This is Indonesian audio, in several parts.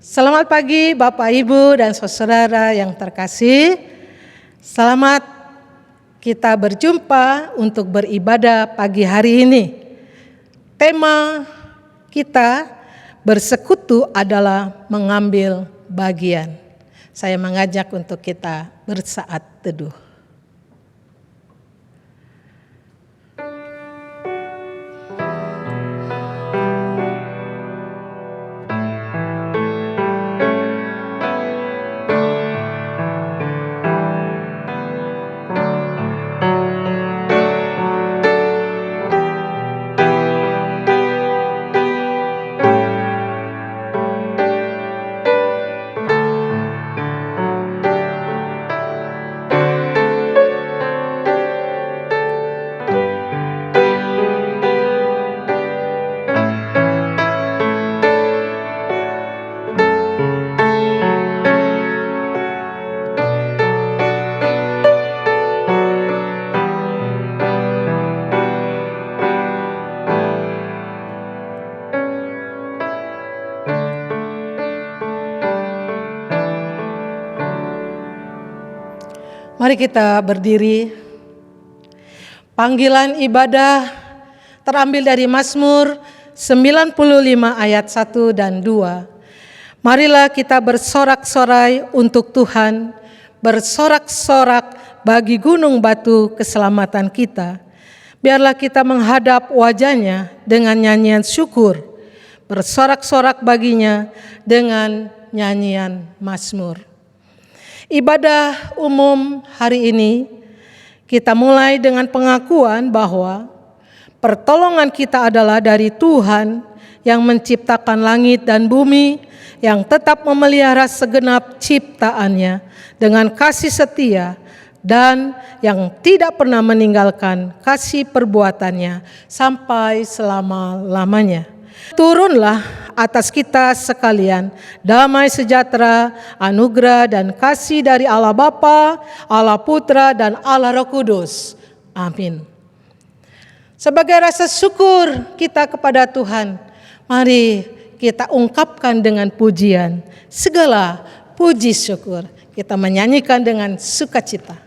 Selamat pagi Bapak Ibu dan saudara yang terkasih. Selamat kita berjumpa untuk beribadah pagi hari ini. Tema kita bersekutu adalah mengambil bagian. Saya mengajak untuk kita bersaat teduh. Mari kita berdiri. Panggilan ibadah terambil dari Mazmur 95 ayat 1 dan 2. Marilah kita bersorak-sorai untuk Tuhan, bersorak-sorak bagi gunung batu keselamatan kita. Biarlah kita menghadap wajah-Nya dengan nyanyian syukur, bersorak-sorak baginya dengan nyanyian mazmur. Ibadah umum hari ini kita mulai dengan pengakuan bahwa pertolongan kita adalah dari Tuhan yang menciptakan langit dan bumi, yang tetap memelihara segenap ciptaannya dengan kasih setia dan yang tidak pernah meninggalkan kasih perbuatannya sampai selama-lamanya. Turunlah atas kita sekalian damai sejahtera, anugerah dan kasih dari Allah Bapa, Allah Putra dan Allah Roh Kudus. Amin. Sebagai rasa syukur kita kepada Tuhan, mari kita ungkapkan dengan pujian. Segala puji syukur kita menyanyikan dengan sukacita.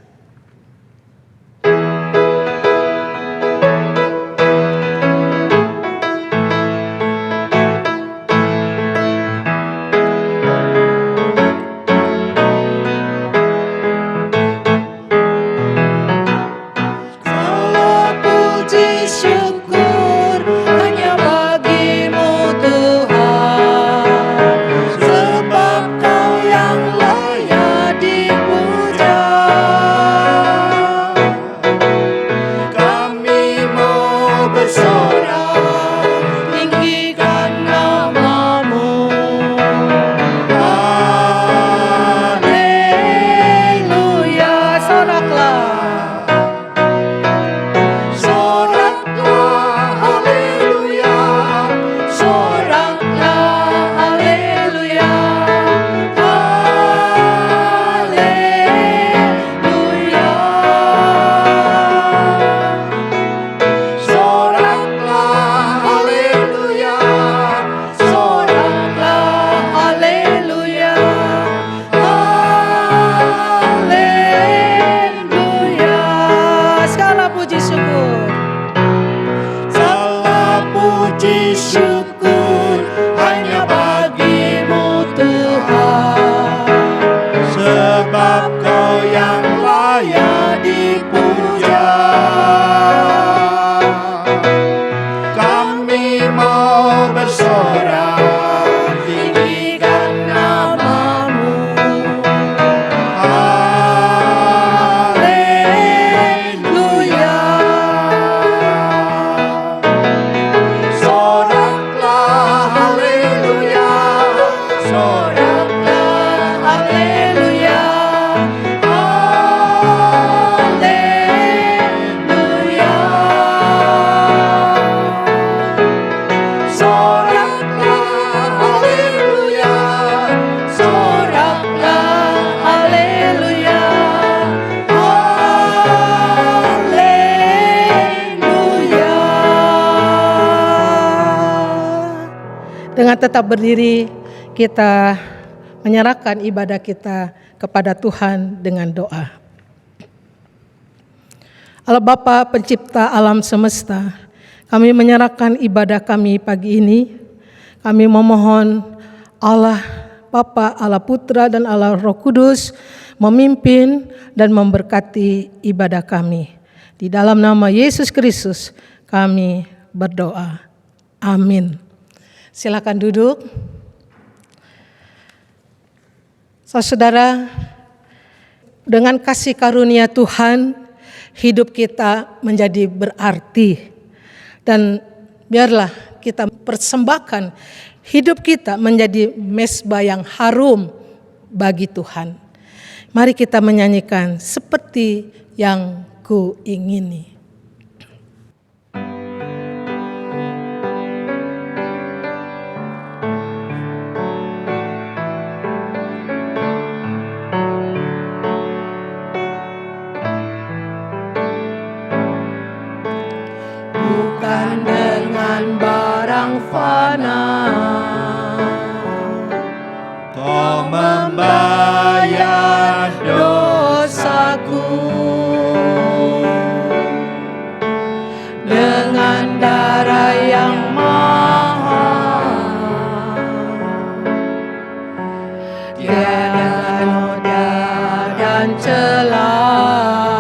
Dengan tetap berdiri, kita menyerahkan ibadah kita kepada Tuhan dengan doa. Allah Bapa pencipta alam semesta, kami menyerahkan ibadah kami pagi ini. Kami memohon Allah Bapa, Allah Putra, dan Allah Roh Kudus memimpin dan memberkati ibadah kami. Di dalam nama Yesus Kristus kami berdoa. Amin. Silakan duduk. Saudara, dengan kasih karunia Tuhan, hidup kita menjadi berarti. Dan biarlah kita persembahkan hidup kita menjadi mezbah yang harum bagi Tuhan. Mari kita menyanyikan seperti yang kuingini. Bukan dengan barang fana Kau membayar dosaku, dengan darah yang mahal, tiada noda dan celah.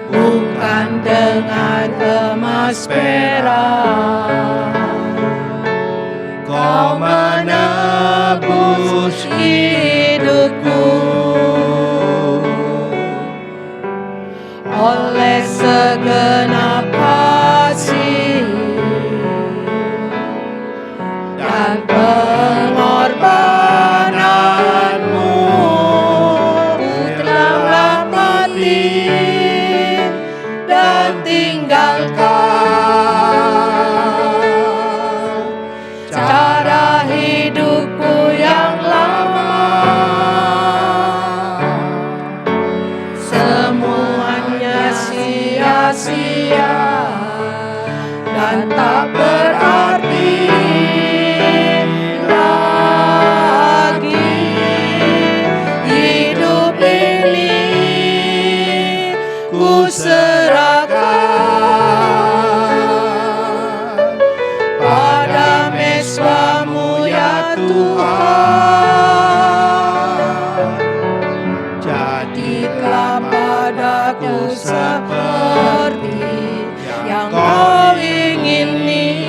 Bukan dengan emas perak Kau menebus hidupku, oleh segenap kasih dan pengorbananmu, ku telah mati dan tinggalkan cara hidupku yang lama. Semuanya sia-sia dan tak berarti lagi. Hidup ini ku serahkan pada mezbah-Mu ya Tuhan. Jadilah padaku seperti yang Kau ingini.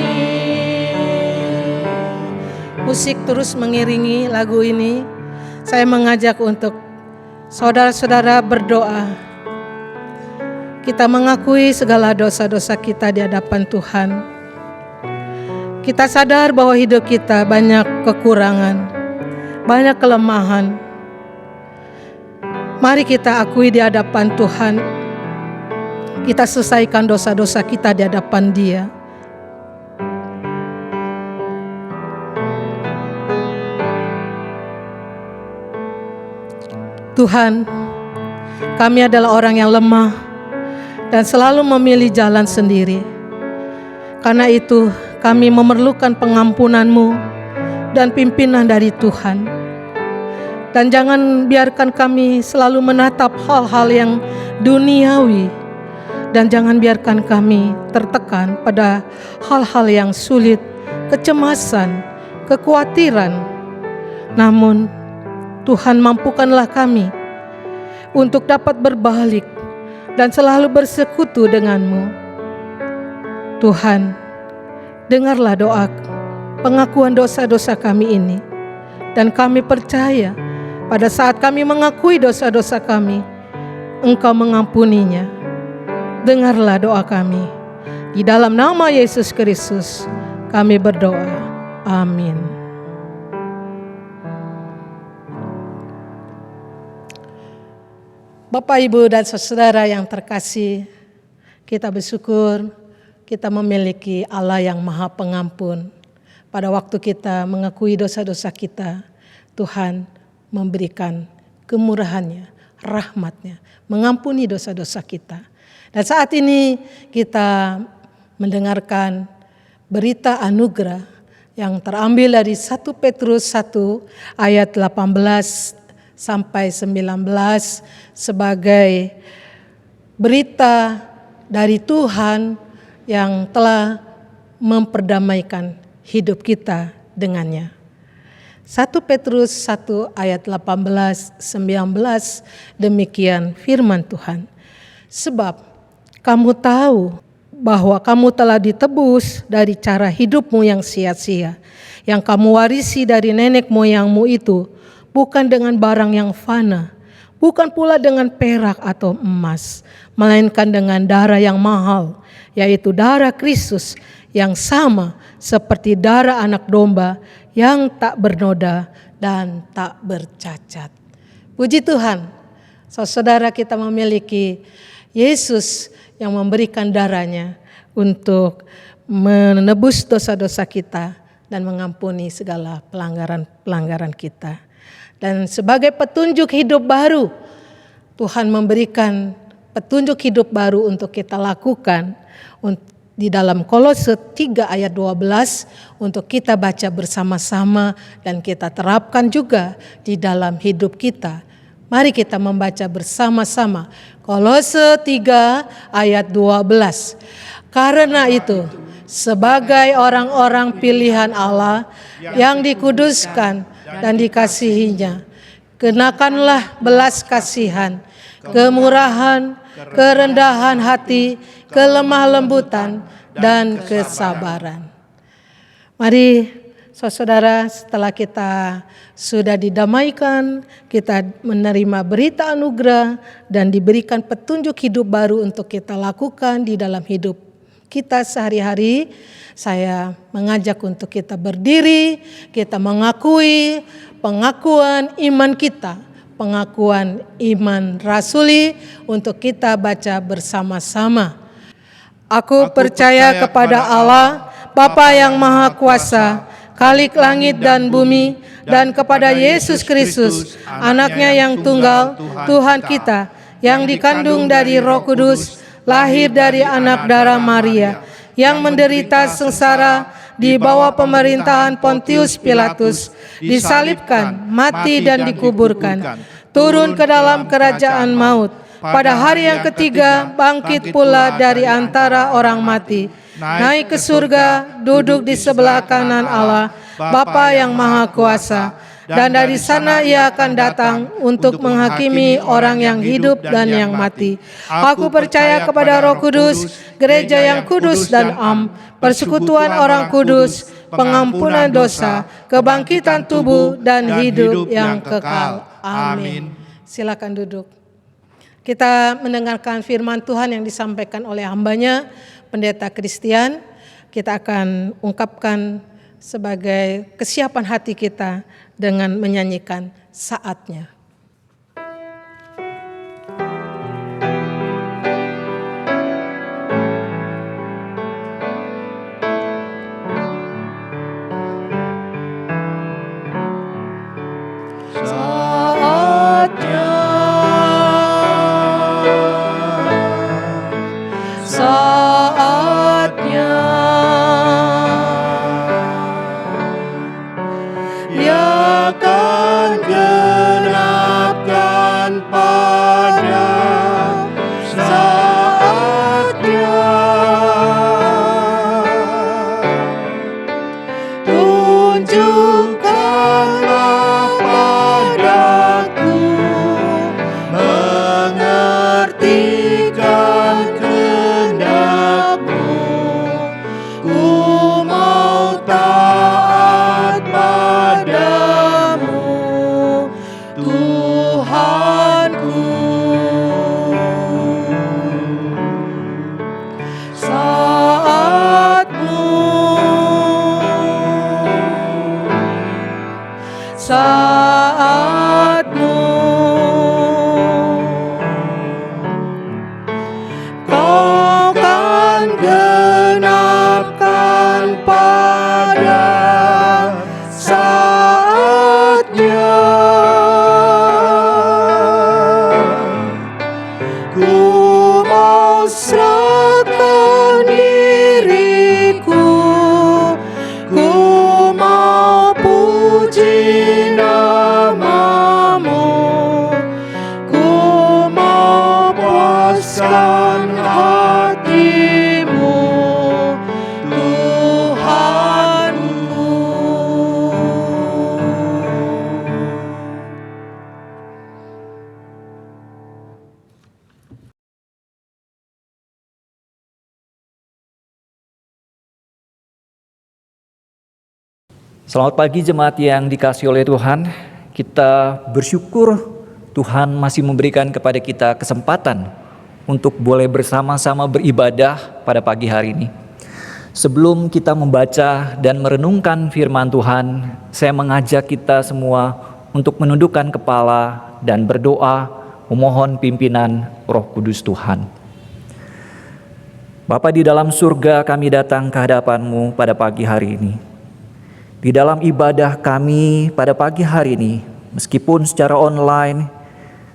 Musik terus mengiringi lagu ini. Saya mengajak untuk saudara-saudara berdoa. Kita mengakui segala dosa-dosa kita di hadapan Tuhan. Kita sadar bahwa hidup kita banyak kekurangan, banyak kelemahan. Mari kita akui di hadapan Tuhan. Kita selesaikan dosa-dosa kita di hadapan Dia. Tuhan, kami adalah orang yang lemah dan selalu memilih jalan sendiri. Karena itu, kami memerlukan pengampunan-Mu dan pimpinan dari Tuhan. Dan jangan biarkan kami selalu menatap hal-hal yang duniawi. Dan jangan biarkan kami tertekan pada hal-hal yang sulit, kecemasan, kekhawatiran. Namun, Tuhan mampukanlah kami untuk dapat berbalik dan selalu bersekutu dengan-Mu. Tuhan, dengarlah doa pengakuan dosa-dosa kami ini. Dan kami percaya pada saat kami mengakui dosa-dosa kami, Engkau mengampuninya. Dengarlah doa kami. Di dalam nama Yesus Kristus kami berdoa. Amin. Bapak, Ibu, dan saudara yang terkasih, kita bersyukur kita memiliki Allah yang Maha Pengampun. Pada waktu kita mengakui dosa-dosa kita, Tuhan memberikan kemurahan-Nya, rahmat-Nya, mengampuni dosa-dosa kita. Dan saat ini kita mendengarkan berita anugerah yang terambil dari 1 Petrus 1 ayat 18 sampai 19 sebagai berita dari Tuhan yang telah memperdamaikan hidup kita dengannya. 1 Petrus 1 ayat 18-19 demikian firman Tuhan. Sebab kamu tahu bahwa kamu telah ditebus dari cara hidupmu yang sia-sia, yang kamu warisi dari nenek moyangmu itu, bukan dengan barang yang fana, bukan pula dengan perak atau emas, melainkan dengan darah yang mahal, yaitu darah Kristus yang sama seperti darah anak domba yang tak bernoda dan tak bercacat. Puji Tuhan, saudara kita memiliki Yesus yang memberikan darahnya untuk menebus dosa-dosa kita dan mengampuni segala pelanggaran kita. Dan sebagai petunjuk hidup baru, Tuhan memberikan petunjuk hidup baru untuk kita lakukan di dalam Kolose 3 ayat 12 untuk kita baca bersama-sama dan kita terapkan juga di dalam hidup kita. Mari kita membaca bersama-sama Kolose 3 ayat 12. Karena itu, sebagai orang-orang pilihan Allah yang dikuduskan dan dikasihinya, kenakanlah belas kasihan, kemurahan, kerendahan hati, kelemah lembutan, dan kesabaran. Mari saudara, setelah kita sudah didamaikan, kita menerima berita anugerah dan diberikan petunjuk hidup baru untuk kita lakukan di dalam hidup kita sehari-hari. Saya mengajak untuk kita berdiri, kita mengakui pengakuan iman kita, pengakuan iman rasuli untuk kita baca bersama-sama. Aku percaya kepada Allah, Bapa yang Maha Kuasa, Khalik langit dan bumi, dan kepada Yesus Kristus, anaknya yang tunggal, Tuhan kita, yang dikandung dari Roh Kudus, lahir dari anak darah Maria, yang menderita sengsara di bawah pemerintahan Pontius Pilatus, disalibkan, mati dan dikuburkan, turun ke dalam kerajaan maut, pada hari yang ketiga bangkit pula dari antara orang mati, naik ke surga, duduk di sebelah kanan Allah, Bapa yang Maha Kuasa, dan dari sana ia akan datang untuk menghakimi orang yang hidup dan yang mati. Aku percaya kepada Roh Kudus, gereja yang kudus dan am, persekutuan orang kudus, pengampunan dosa, kebangkitan tubuh dan hidup yang kekal. Amin. Silakan duduk. Kita mendengarkan firman Tuhan yang disampaikan oleh hambanya, Pendeta Christian. Kita akan ungkapkan sebagai kesiapan hati kita dengan menyanyikan Saatnya. Serahkan diriku, ku Selamat pagi jemaat yang dikasihi oleh Tuhan. Kita bersyukur Tuhan masih memberikan kepada kita kesempatan untuk boleh bersama-sama beribadah pada pagi hari ini. Sebelum kita membaca dan merenungkan firman Tuhan, saya mengajak kita semua untuk menundukkan kepala dan berdoa memohon pimpinan Roh Kudus Tuhan. Bapa di dalam surga, kami datang ke hadapan-Mu pada pagi hari ini. Di dalam ibadah kami pada pagi hari ini, meskipun secara online,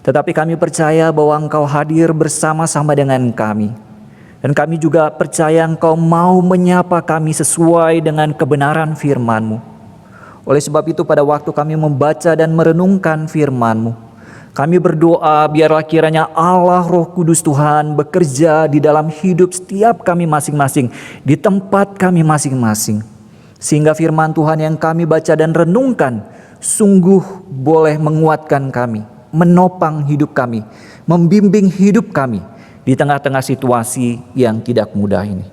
tetapi kami percaya bahwa Engkau hadir bersama-sama dengan kami. Dan kami juga percaya Engkau mau menyapa kami sesuai dengan kebenaran firman-Mu. Oleh sebab itu pada waktu kami membaca dan merenungkan firman-Mu, kami berdoa biarlah kiranya Allah Roh Kudus Tuhan bekerja di dalam hidup setiap kami masing-masing, di tempat kami masing-masing. Sehingga firman Tuhan yang kami baca dan renungkan sungguh boleh menguatkan kami, menopang hidup kami, membimbing hidup kami di tengah-tengah situasi yang tidak mudah ini.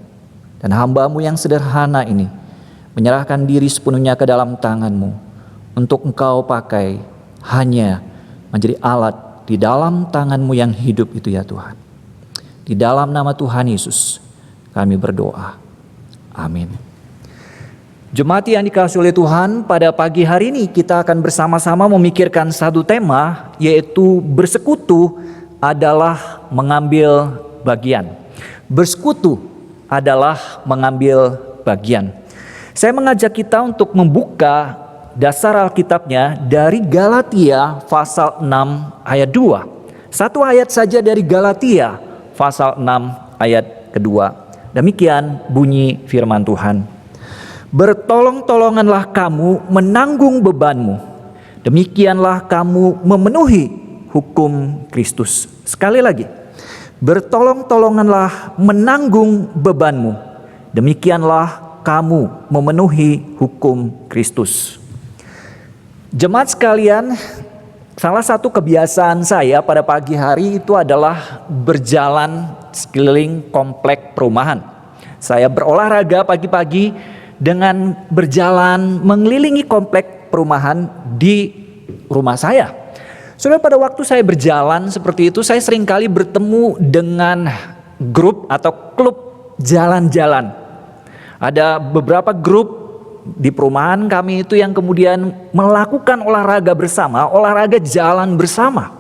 Dan hamba-Mu yang sederhana ini menyerahkan diri sepenuhnya ke dalam tangan-Mu untuk Engkau pakai hanya menjadi alat di dalam tangan-Mu yang hidup itu ya Tuhan. Di dalam nama Tuhan Yesus kami berdoa. Amin. Jemaat yang dikasihi oleh Tuhan, pada pagi hari ini kita akan bersama-sama memikirkan satu tema, yaitu bersekutu adalah mengambil bagian. Bersekutu adalah mengambil bagian. Saya mengajak kita untuk membuka dasar Alkitabnya dari Galatia pasal 6 ayat 2. Satu ayat saja dari Galatia pasal 6 ayat kedua. Demikian bunyi firman Tuhan. Bertolong-tolonganlah kamu menanggung bebanmu, demikianlah kamu memenuhi hukum Kristus. Sekali lagi, bertolong-tolonganlah menanggung bebanmu, demikianlah kamu memenuhi hukum Kristus. Jemaat sekalian, salah satu kebiasaan saya pada pagi hari itu adalah berjalan sekeliling komplek perumahan. Saya berolahraga pagi-pagi dengan berjalan mengelilingi komplek perumahan di rumah saya. Saudara, pada waktu saya berjalan seperti itu, saya seringkali bertemu dengan grup atau klub jalan-jalan. Ada beberapa grup di perumahan kami itu yang kemudian melakukan olahraga bersama, olahraga jalan bersama.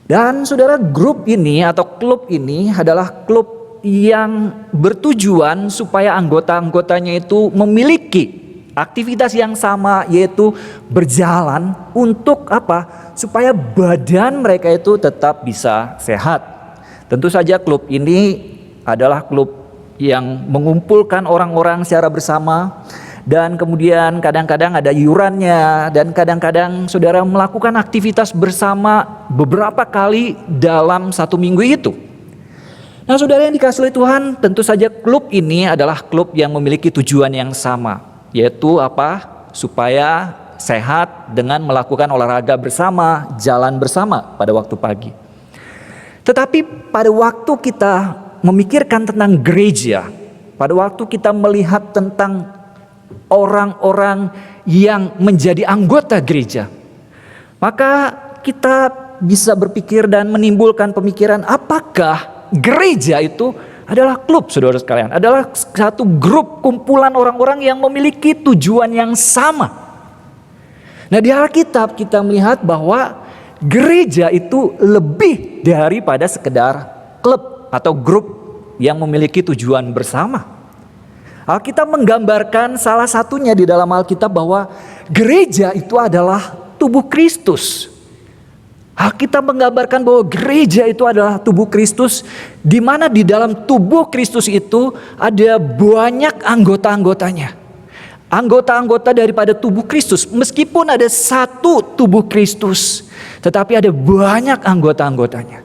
Dan saudara, grup ini atau klub ini adalah klub yang bertujuan supaya anggota-anggotanya itu memiliki aktivitas yang sama, yaitu berjalan untuk apa? Supaya badan mereka itu tetap bisa sehat. Tentu saja klub ini adalah klub yang mengumpulkan orang-orang secara bersama, dan kemudian kadang-kadang ada iurannya, dan kadang-kadang saudara melakukan aktivitas bersama beberapa kali dalam satu minggu itu. Nah, saudara yang dikasihi oleh Tuhan, tentu saja klub ini adalah klub yang memiliki tujuan yang sama, yaitu apa? Supaya sehat dengan melakukan olahraga bersama, jalan bersama pada waktu pagi. Tetapi pada waktu kita memikirkan tentang gereja, pada waktu kita melihat tentang orang-orang yang menjadi anggota gereja, maka kita bisa berpikir dan menimbulkan pemikiran, apakah gereja itu adalah klub, saudara sekalian, adalah satu grup kumpulan orang-orang yang memiliki tujuan yang sama. Nah, di Alkitab kita melihat bahwa gereja itu lebih daripada sekedar klub atau grup yang memiliki tujuan bersama. Alkitab menggambarkan salah satunya di dalam Alkitab bahwa gereja itu adalah tubuh Kristus. Alkitab menggambarkan bahwa gereja itu adalah tubuh Kristus, di mana di dalam tubuh Kristus itu ada banyak anggota-anggotanya. Anggota-anggota daripada tubuh Kristus, meskipun ada satu tubuh Kristus, tetapi ada banyak anggota-anggotanya.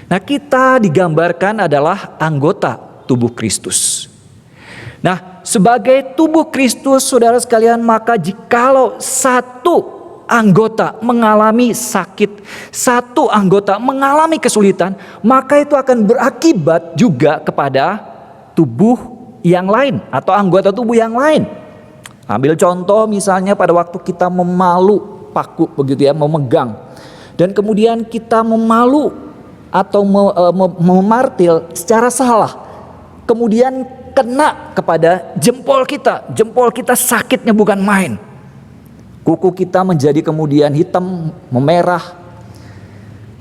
Nah, kita digambarkan adalah anggota tubuh Kristus. Nah, sebagai tubuh Kristus, saudara sekalian, maka jikalau satu anggota mengalami sakit, satu anggota mengalami kesulitan, maka itu akan berakibat juga kepada tubuh yang lain atau anggota tubuh yang lain. Ambil contoh misalnya pada waktu kita memalu paku begitu ya, memegang. Dan kemudian kita memalu atau memartil secara salah. Kemudian kena kepada jempol kita. Jempol kita sakitnya bukan main. Kuku kita menjadi kemudian hitam, memerah.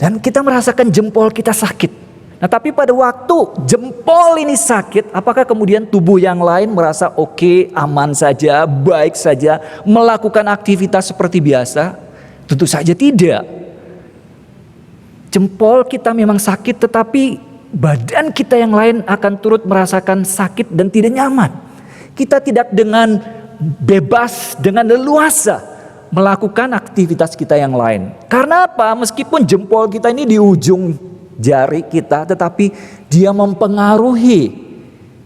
Dan kita merasakan jempol kita sakit. Nah, tapi pada waktu jempol ini sakit, apakah kemudian tubuh yang lain merasa oke, aman saja, baik saja, melakukan aktivitas seperti biasa? Tentu saja tidak. Jempol kita memang sakit, tetapi badan kita yang lain akan turut merasakan sakit dan tidak nyaman. Kita tidak dengan bebas, dengan leluasa melakukan aktivitas kita yang lain. Karena apa? Meskipun jempol kita ini di ujung jari kita, tetapi dia mempengaruhi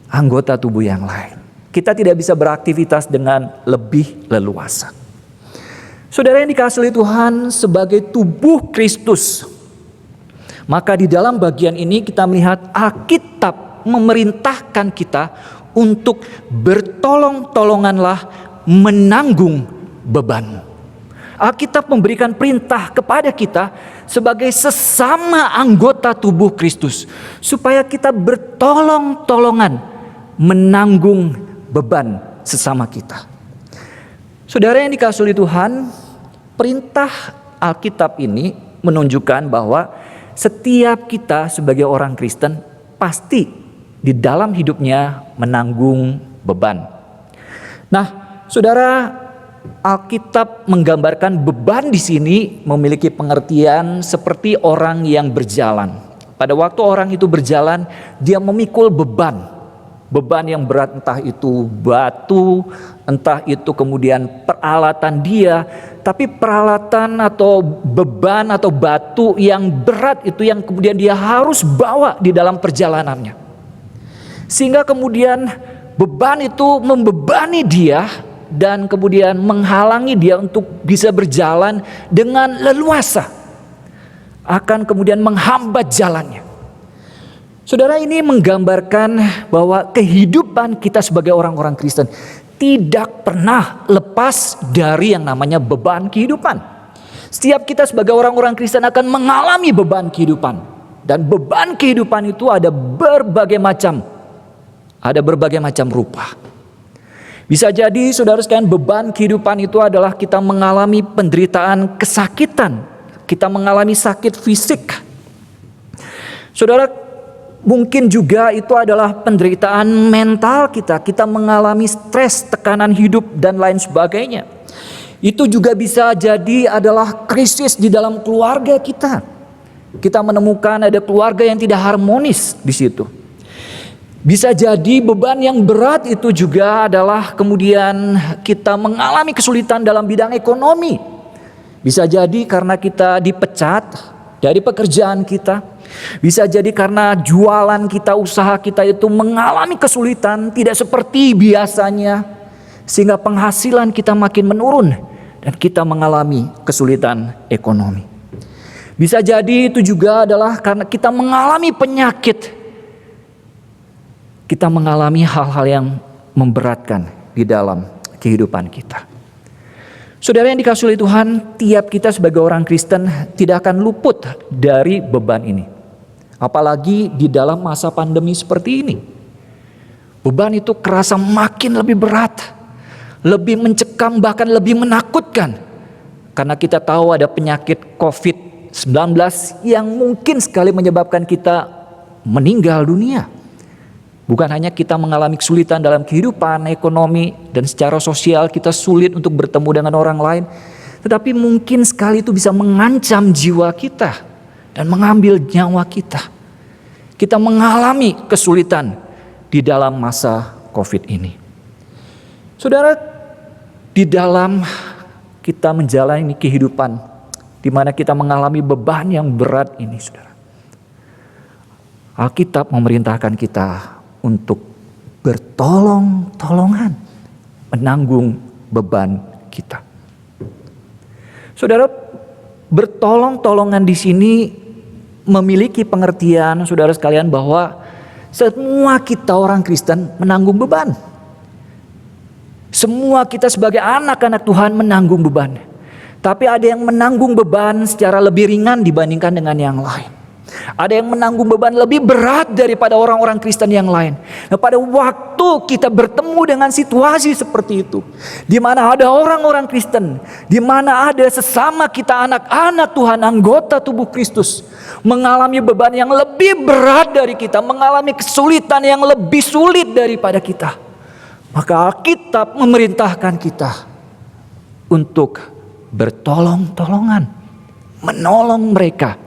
anggota tubuh yang lain. Kita tidak bisa beraktivitas dengan lebih leluasa. Saudara yang dikasihi Tuhan, sebagai tubuh Kristus, maka di dalam bagian ini kita melihat Alkitab memerintahkan kita untuk bertolong-tolonganlah menanggung bebanmu. Alkitab memberikan perintah kepada kita sebagai sesama anggota tubuh Kristus, supaya kita bertolong-tolongan menanggung beban sesama kita. Saudara yang dikasihi Tuhan, perintah Alkitab ini menunjukkan bahwa setiap kita sebagai orang Kristen pasti di dalam hidupnya menanggung beban. Nah, saudara, Alkitab menggambarkan beban di sini memiliki pengertian seperti orang yang berjalan. Pada waktu orang itu berjalan, dia memikul beban. Beban yang berat, entah itu batu, entah itu kemudian peralatan dia. Tapi peralatan atau beban atau batu yang berat itu yang kemudian dia harus bawa di dalam perjalanannya. Sehingga kemudian beban itu membebani dia dan kemudian menghalangi dia untuk bisa berjalan dengan leluasa, akan kemudian menghambat jalannya. Saudara, ini menggambarkan bahwa kehidupan kita sebagai orang-orang Kristen tidak pernah lepas dari yang namanya beban kehidupan. Setiap kita sebagai orang-orang Kristen akan mengalami beban kehidupan, dan beban kehidupan itu ada berbagai macam rupa. Bisa jadi saudara sekalian, beban kehidupan itu adalah kita mengalami penderitaan kesakitan. Kita mengalami sakit fisik. Saudara, mungkin juga itu adalah penderitaan mental kita. Kita mengalami stres, tekanan hidup dan lain sebagainya. Itu juga bisa jadi adalah krisis di dalam keluarga kita. Kita menemukan ada keluarga yang tidak harmonis di situ. Bisa jadi beban yang berat itu juga adalah kemudian kita mengalami kesulitan dalam bidang ekonomi. Bisa jadi karena kita dipecat dari pekerjaan kita. Bisa jadi karena jualan kita, usaha kita itu mengalami kesulitan tidak seperti biasanya, sehingga penghasilan kita makin menurun dan kita mengalami kesulitan ekonomi. Bisa jadi itu juga adalah karena kita mengalami penyakit. Kita mengalami hal-hal yang memberatkan di dalam kehidupan kita. Saudara yang dikasihi Tuhan, tiap kita sebagai orang Kristen tidak akan luput dari beban ini. Apalagi di dalam masa pandemi seperti ini. Beban itu kerasa makin lebih berat, lebih mencekam, bahkan lebih menakutkan. Karena kita tahu ada penyakit COVID-19 yang mungkin sekali menyebabkan kita meninggal dunia. Bukan hanya kita mengalami kesulitan dalam kehidupan, ekonomi, dan secara sosial kita sulit untuk bertemu dengan orang lain. Tetapi mungkin sekali itu bisa mengancam jiwa kita dan mengambil nyawa kita. Kita mengalami kesulitan di dalam masa COVID ini. Saudara, di dalam kita menjalani kehidupan di mana kita mengalami beban yang berat ini, saudara, Alkitab memerintahkan kita untuk bertolong-tolongan menanggung beban kita. Saudara, bertolong-tolongan di sini memiliki pengertian, saudara sekalian, bahwa semua kita orang Kristen menanggung beban. Semua kita sebagai anak-anak Tuhan menanggung beban. Tapi ada yang menanggung beban secara lebih ringan dibandingkan dengan yang lain. Ada yang menanggung beban lebih berat daripada orang-orang Kristen yang lain. Nah, pada waktu kita bertemu dengan situasi seperti itu, di mana ada orang-orang Kristen, di mana ada sesama kita anak-anak Tuhan, anggota tubuh Kristus, mengalami beban yang lebih berat dari kita, mengalami kesulitan yang lebih sulit daripada kita, maka Alkitab memerintahkan kita untuk bertolong-tolongan, menolong mereka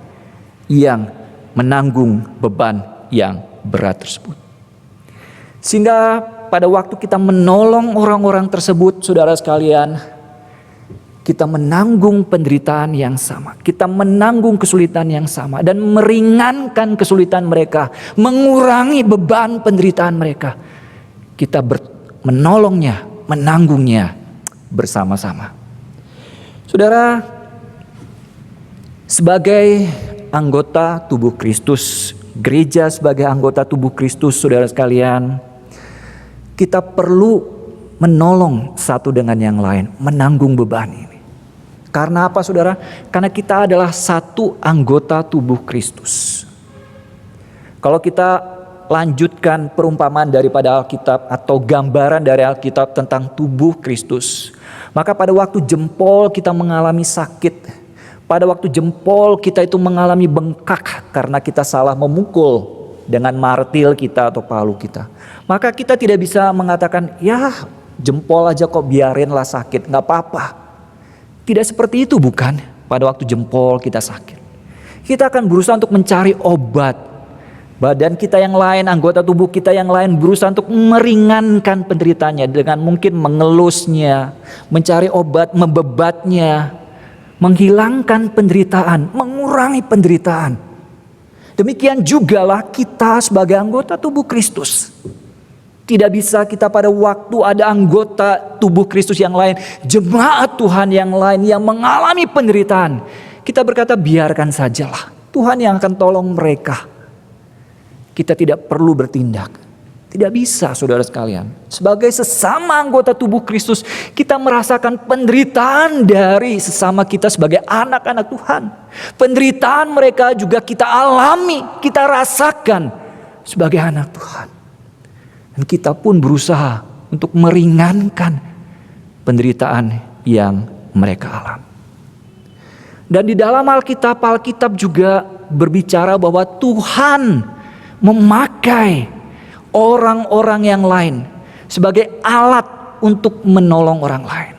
yang menanggung beban yang berat tersebut. Sehingga pada waktu kita menolong orang-orang tersebut, saudara sekalian, kita menanggung penderitaan yang sama, kita menanggung kesulitan yang sama, dan meringankan kesulitan mereka, mengurangi beban penderitaan mereka. Kita menolongnya, menanggungnya bersama-sama. Saudara, sebagai anggota tubuh Kristus, gereja sebagai anggota tubuh Kristus, saudara sekalian, kita perlu menolong satu dengan yang lain, menanggung beban ini. Karena apa, saudara? Karena kita adalah satu anggota tubuh Kristus. Kalau kita lanjutkan perumpamaan daripada Alkitab atau gambaran dari Alkitab tentang tubuh Kristus, maka pada waktu jempol kita mengalami sakit, pada waktu jempol kita itu mengalami bengkak karena kita salah memukul dengan martil kita atau palu kita, maka kita tidak bisa mengatakan, ya jempol aja kok, biarinlah sakit, gak apa-apa. Tidak seperti itu, bukan? Pada waktu jempol kita sakit, kita akan berusaha untuk mencari obat. Badan kita yang lain, anggota tubuh kita yang lain berusaha untuk meringankan penderitaannya dengan mungkin mengelusnya, mencari obat, membebatnya, menghilangkan penderitaan, mengurangi penderitaan. Demikian jugalah kita sebagai anggota tubuh Kristus. Tidak bisa kita pada waktu ada anggota tubuh Kristus yang lain, jemaat Tuhan yang lain yang mengalami penderitaan, kita berkata biarkan sajalah, Tuhan yang akan tolong mereka. Kita tidak perlu bertindak. Tidak bisa, saudara sekalian. Sebagai sesama anggota tubuh Kristus, kita merasakan penderitaan dari sesama kita sebagai anak-anak Tuhan. Penderitaan mereka juga kita alami, kita rasakan sebagai anak Tuhan. Dan kita pun berusaha untuk meringankan penderitaan yang mereka alami. Dan di dalam Alkitab juga berbicara bahwa Tuhan memakai orang-orang yang lain sebagai alat untuk menolong orang lain.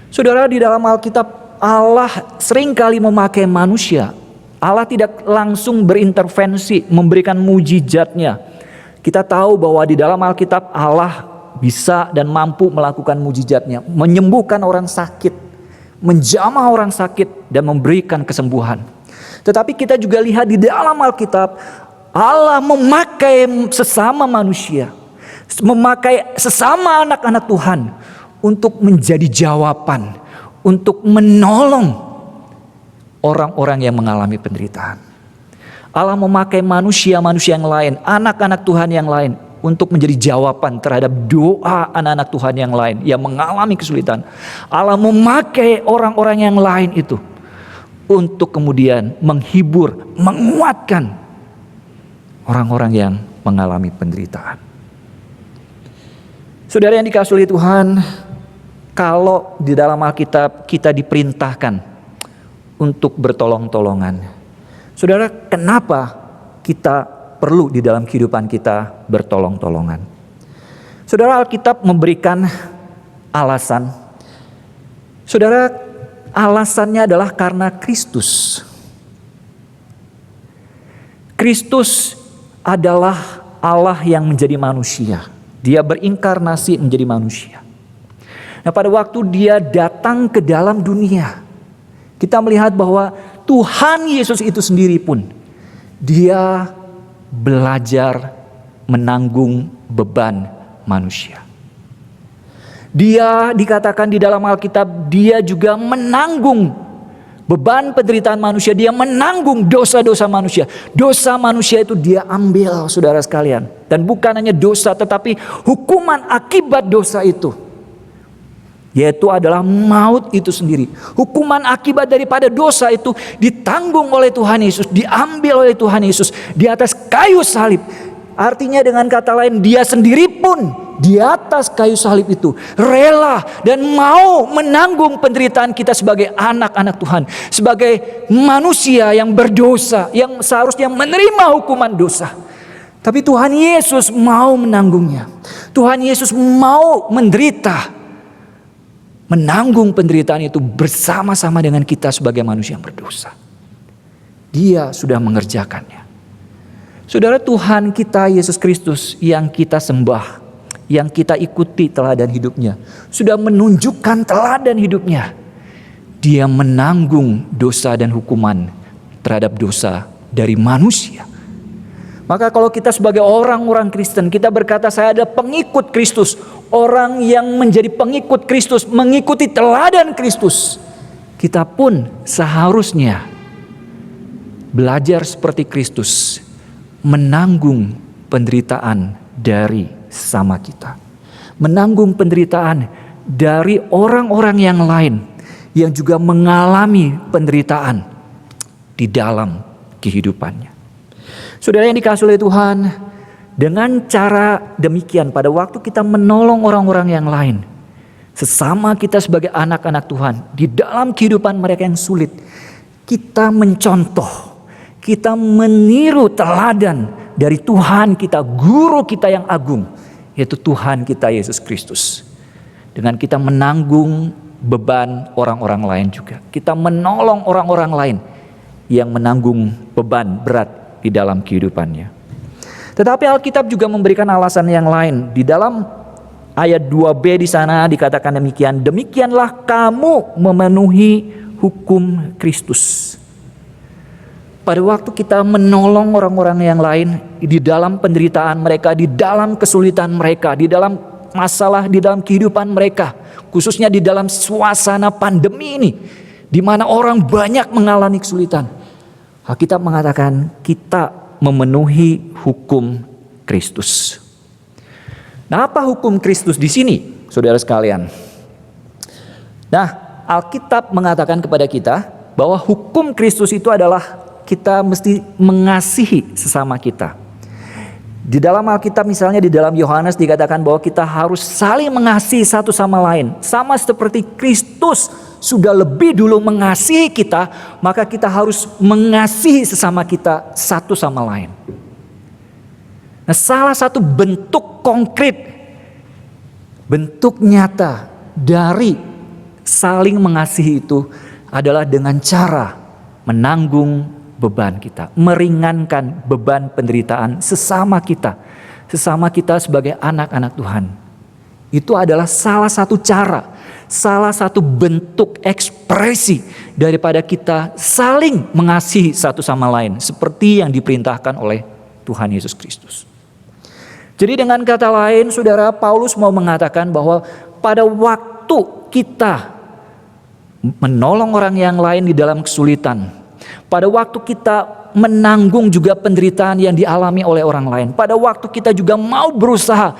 Saudara, di dalam Alkitab Allah seringkali memakai manusia. Allah tidak langsung berintervensi, memberikan mujizatnya. Kita tahu bahwa di dalam Alkitab Allah bisa dan mampu melakukan mujizatnya, menyembuhkan orang sakit, menjamah orang sakit, dan memberikan kesembuhan. Tetapi kita juga lihat di dalam Alkitab Allah memakai sesama manusia, memakai sesama anak-anak Tuhan untuk menjadi jawaban, untuk menolong orang-orang yang mengalami penderitaan. Allah memakai manusia-manusia yang lain, anak-anak Tuhan yang lain untuk menjadi jawaban terhadap doa anak-anak Tuhan yang lain yang mengalami kesulitan. Allah memakai orang-orang yang lain itu untuk kemudian menghibur, menguatkan orang-orang yang mengalami penderitaan. Saudara yang dikasihi oleh Tuhan, kalau di dalam Alkitab kita diperintahkan untuk bertolong-tolongan, saudara, kenapa kita perlu di dalam kehidupan kita bertolong-tolongan? Saudara, Alkitab memberikan alasan. Saudara, alasannya adalah karena Kristus. Kristus adalah Allah yang menjadi manusia. Dia berinkarnasi menjadi manusia. Nah, pada waktu dia datang ke dalam dunia, kita melihat bahwa Tuhan Yesus itu sendiri pun, dia belajar menanggung beban manusia. Dia dikatakan di dalam Alkitab, dia juga menanggung beban penderitaan manusia, dia menanggung dosa-dosa manusia. Dosa manusia itu dia ambil, saudara sekalian. Dan bukan hanya dosa, tetapi hukuman akibat dosa itu yaitu adalah maut itu sendiri. Hukuman akibat daripada dosa itu ditanggung oleh Tuhan Yesus, diambil oleh Tuhan Yesus di atas kayu salib. Artinya dengan kata lain, dia sendiri pun di atas kayu salib itu rela dan mau menanggung penderitaan kita sebagai anak-anak Tuhan, sebagai manusia yang berdosa, yang seharusnya menerima hukuman dosa. Tapi Tuhan Yesus mau menanggungnya. Tuhan Yesus mau menderita, menanggung penderitaan itu bersama-sama dengan kita sebagai manusia yang berdosa. Dia sudah mengerjakannya. Saudara, Tuhan kita Yesus Kristus yang kita sembah, yang kita ikuti teladan hidupnya, sudah menunjukkan teladan hidupnya. Dia menanggung dosa dan hukuman terhadap dosa dari manusia. Maka kalau kita sebagai orang-orang Kristen, kita berkata saya adalah pengikut Kristus, orang yang menjadi pengikut Kristus, mengikuti teladan Kristus, kita pun seharusnya belajar seperti Kristus, menanggung penderitaan dari sesama kita, menanggung penderitaan dari orang-orang yang lain yang juga mengalami penderitaan di dalam kehidupannya. Saudara yang dikasihi oleh Tuhan, dengan cara demikian pada waktu kita menolong orang-orang yang lain, sesama kita sebagai anak-anak Tuhan di dalam kehidupan mereka yang sulit, kita mencontoh, kita meniru teladan dari Tuhan kita, guru kita yang agung, yaitu Tuhan kita Yesus Kristus. Dengan kita menanggung beban orang-orang lain juga, kita menolong orang-orang lain yang menanggung beban berat di dalam kehidupannya. Tetapi Alkitab juga memberikan alasan yang lain. Di dalam ayat 2b di sana dikatakan demikian, demikianlah kamu memenuhi hukum Kristus. Pada waktu kita menolong orang-orang yang lain di dalam penderitaan mereka, di dalam kesulitan mereka, di dalam masalah, di dalam kehidupan mereka, khususnya di dalam suasana pandemi ini, di mana orang banyak mengalami kesulitan, Alkitab mengatakan kita memenuhi hukum Kristus. Nah, apa hukum Kristus di sini, saudara sekalian? Nah, Alkitab mengatakan kepada kita bahwa hukum Kristus itu adalah kita mesti mengasihi sesama kita. Di dalam Alkitab misalnya di dalam Yohanes dikatakan bahwa kita harus saling mengasihi satu sama lain. Sama seperti Kristus sudah lebih dulu mengasihi kita, maka kita harus mengasihi sesama kita satu sama lain. Nah, salah satu bentuk konkret, bentuk nyata dari saling mengasihi itu adalah dengan cara menanggung beban kita, meringankan beban penderitaan sesama kita sebagai anak-anak Tuhan. Itu adalah salah satu cara, salah satu bentuk ekspresi daripada kita saling mengasihi satu sama lain seperti yang diperintahkan oleh Tuhan Yesus Kristus. Jadi dengan kata lain, saudara, Paulus mau mengatakan bahwa pada waktu kita menolong orang yang lain di dalam kesulitan, pada waktu kita menanggung juga penderitaan yang dialami oleh orang lain, pada waktu kita juga mau berusaha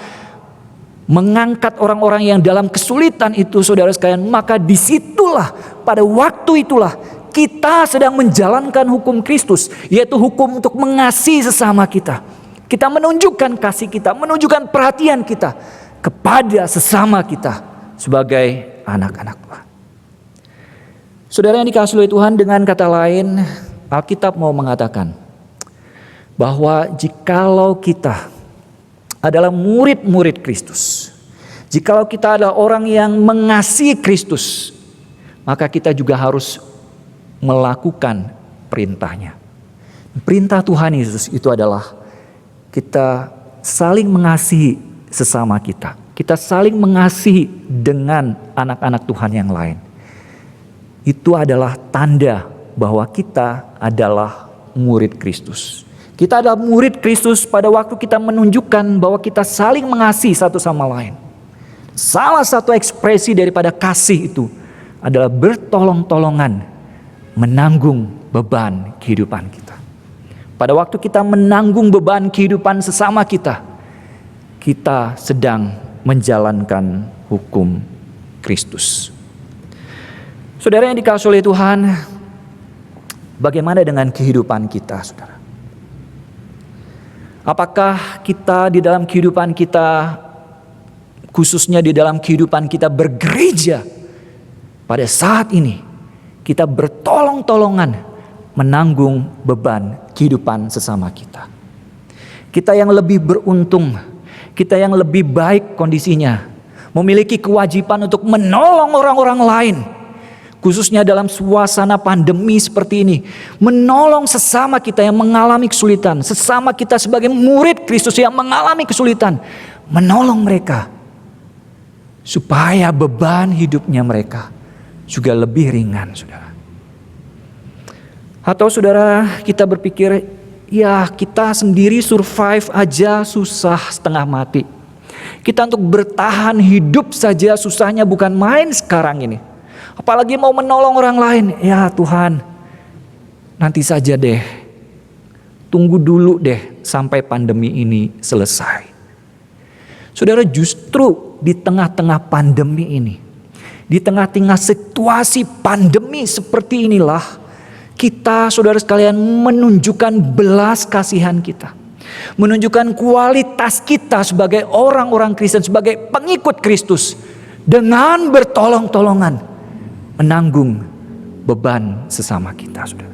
mengangkat orang-orang yang dalam kesulitan itu, saudara sekalian, maka disitulah, pada waktu itulah kita sedang menjalankan hukum Kristus, yaitu hukum untuk mengasihi sesama kita. Kita menunjukkan kasih kita, menunjukkan perhatian kita kepada sesama kita sebagai anak-anak Tuhan. Saudara yang dikasihi oleh Tuhan, dengan kata lain, Alkitab mau mengatakan bahwa jikalau kita adalah murid-murid Kristus, jikalau kita adalah orang yang mengasihi Kristus, maka kita juga harus melakukan perintahnya. Perintah Tuhan Yesus itu adalah kita saling mengasihi sesama kita. Kita saling mengasihi dengan anak-anak Tuhan yang lain. Itu adalah tanda bahwa kita adalah murid Kristus. Kita adalah murid Kristus pada waktu kita menunjukkan bahwa kita saling mengasihi satu sama lain. Salah satu ekspresi daripada kasih itu adalah bertolong-tolongan menanggung beban kehidupan kita. Pada waktu kita menanggung beban kehidupan sesama kita, kita sedang menjalankan hukum Kristus. Saudara yang dikasihi oleh Tuhan, bagaimana dengan kehidupan kita, saudara? Apakah kita di dalam kehidupan kita, khususnya di dalam kehidupan kita bergereja, pada saat ini kita bertolong-tolongan menanggung beban kehidupan sesama kita? Kita yang lebih beruntung, kita yang lebih baik kondisinya, memiliki kewajiban untuk menolong orang-orang lain, khususnya dalam suasana pandemi seperti ini, menolong sesama kita yang mengalami kesulitan, sesama kita sebagai murid Kristus yang mengalami kesulitan, menolong mereka supaya beban hidupnya mereka juga lebih ringan, saudara. Atau saudara, kita berpikir, ya kita sendiri survive aja susah setengah mati. Kita untuk bertahan hidup saja susahnya bukan main sekarang ini. Apalagi mau menolong orang lain. Ya Tuhan, nanti saja deh. Tunggu dulu deh sampai pandemi ini selesai. Saudara, justru di tengah-tengah pandemi ini, di tengah-tengah situasi pandemi seperti inilah, kita, saudara sekalian, menunjukkan belas kasihan kita. Menunjukkan kualitas kita sebagai orang-orang Kristen, sebagai pengikut Kristus. Dengan bertolong-tolongan menanggung beban sesama kita, saudara.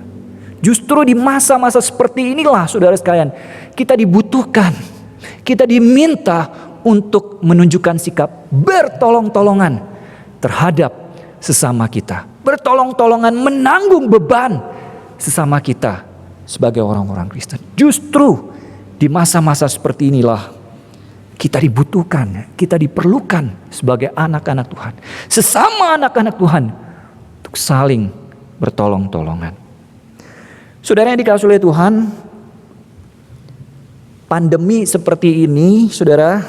Justru di masa-masa seperti inilah, saudara sekalian, kita dibutuhkan. Kita diminta untuk menunjukkan sikap bertolong-tolongan terhadap sesama kita. Bertolong-tolongan menanggung beban sesama kita sebagai orang-orang Kristen. Justru di masa-masa seperti inilah kita dibutuhkan, kita diperlukan sebagai anak-anak Tuhan, sesama anak-anak Tuhan, untuk saling bertolong-tolongan. Saudara yang dikasihi oleh Tuhan, pandemi seperti ini, saudara,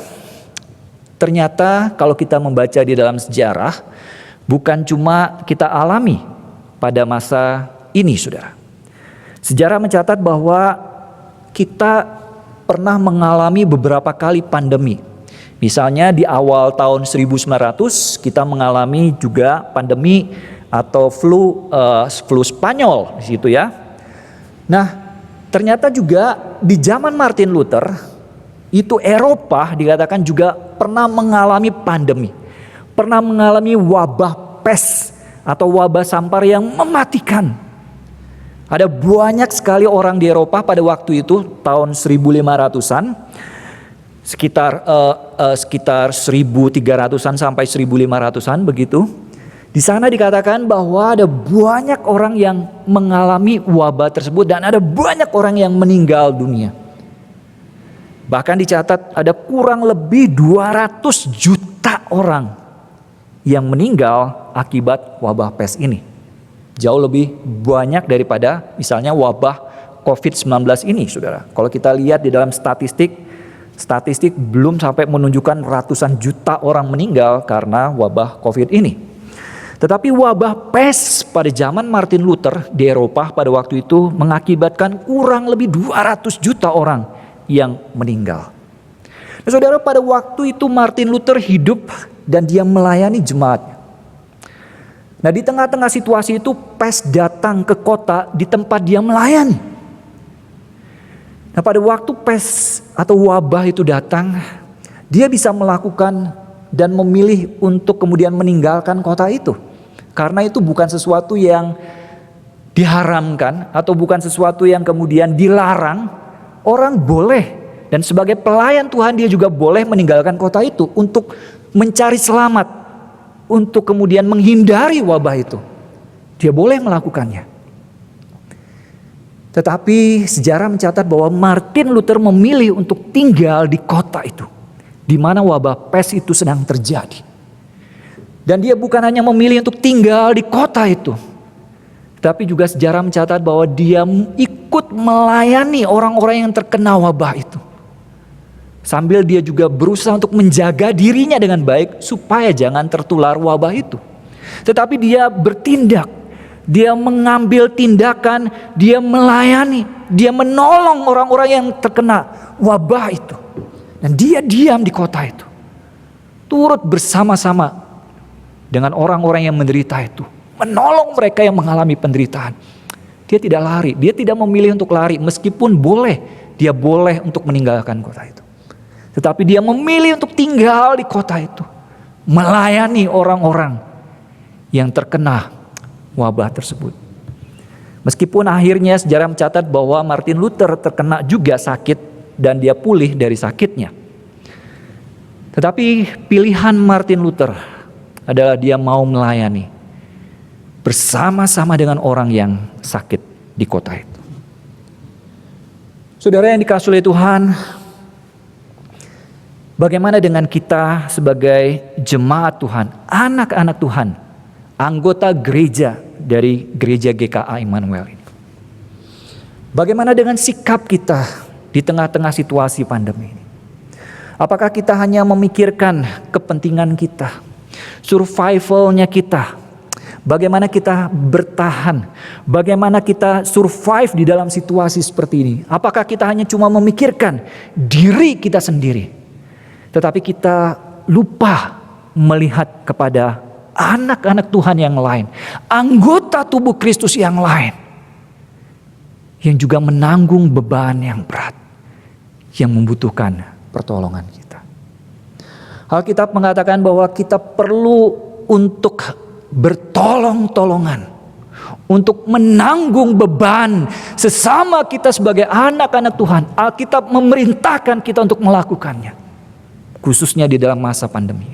ternyata kalau kita membaca di dalam sejarah, bukan cuma kita alami pada masa ini, saudara. Sejarah mencatat bahwa kita pernah mengalami beberapa kali pandemi. Misalnya di awal tahun 1900 kita mengalami juga pandemi atau flu Spanyol di situ ya. Nah, ternyata juga di zaman Martin Luther itu Eropa dikatakan juga pernah mengalami pandemi. Pernah mengalami wabah pes atau wabah sampar yang mematikan. Ada banyak sekali orang di Eropa pada waktu itu tahun 1500-an, sekitar 1300-an sampai 1500-an begitu. Di sana dikatakan bahwa ada banyak orang yang mengalami wabah tersebut dan ada banyak orang yang meninggal dunia. Bahkan dicatat ada kurang lebih 200 juta orang yang meninggal akibat wabah pes ini. Jauh lebih banyak daripada misalnya wabah COVID-19 ini, saudara. Kalau kita lihat di dalam statistik belum sampai menunjukkan ratusan juta orang meninggal karena wabah COVID ini. Tetapi wabah pes pada zaman Martin Luther di Eropa pada waktu itu mengakibatkan kurang lebih 200 juta orang yang meninggal. Nah, saudara, pada waktu itu Martin Luther hidup dan dia melayani jemaatnya. Nah, di tengah-tengah situasi itu pes datang ke kota di tempat dia melayani. Nah, pada waktu pes atau wabah itu datang, dia bisa melakukan dan memilih untuk kemudian meninggalkan kota itu. Karena itu bukan sesuatu yang diharamkan atau bukan sesuatu yang kemudian dilarang. Orang boleh, dan sebagai pelayan Tuhan dia juga boleh meninggalkan kota itu untuk mencari selamat. Untuk kemudian menghindari wabah itu. Dia boleh melakukannya. Tetapi sejarah mencatat bahwa Martin Luther memilih untuk tinggal di kota itu, di mana wabah pes itu sedang terjadi. Dan dia bukan hanya memilih untuk tinggal di kota itu, tapi juga sejarah mencatat bahwa dia ikut melayani orang-orang yang terkena wabah itu. Sambil dia juga berusaha untuk menjaga dirinya dengan baik supaya jangan tertular wabah itu. Tetapi dia bertindak, dia mengambil tindakan, dia melayani, dia menolong orang-orang yang terkena wabah itu. Dan dia diam di kota itu, turut bersama-sama dengan orang-orang yang menderita itu, menolong mereka yang mengalami penderitaan. Dia tidak lari, dia tidak memilih untuk lari meskipun dia boleh untuk meninggalkan kota itu. Tetapi dia memilih untuk tinggal di kota itu, melayani orang-orang yang terkena wabah tersebut. Meskipun akhirnya sejarah mencatat bahwa Martin Luther terkena juga sakit dan dia pulih dari sakitnya. Tetapi pilihan Martin Luther adalah dia mau melayani bersama-sama dengan orang yang sakit di kota itu. Saudara yang dikasihi oleh Tuhan, bagaimana dengan kita sebagai jemaat Tuhan, anak-anak Tuhan, anggota gereja dari gereja GKA Immanuel ini? Bagaimana dengan sikap kita di tengah-tengah situasi pandemi ini? Apakah kita hanya memikirkan kepentingan kita, survivalnya kita, bagaimana kita bertahan, bagaimana kita survive di dalam situasi seperti ini? Apakah kita hanya cuma memikirkan diri kita sendiri, tetapi kita lupa melihat kepada anak-anak Tuhan yang lain, anggota tubuh Kristus yang lain, yang juga menanggung beban yang berat, yang membutuhkan pertolongan kita. Alkitab mengatakan bahwa kita perlu untuk bertolong-tolongan, untuk menanggung beban sesama kita sebagai anak-anak Tuhan. Alkitab memerintahkan kita untuk melakukannya, khususnya di dalam masa pandemi.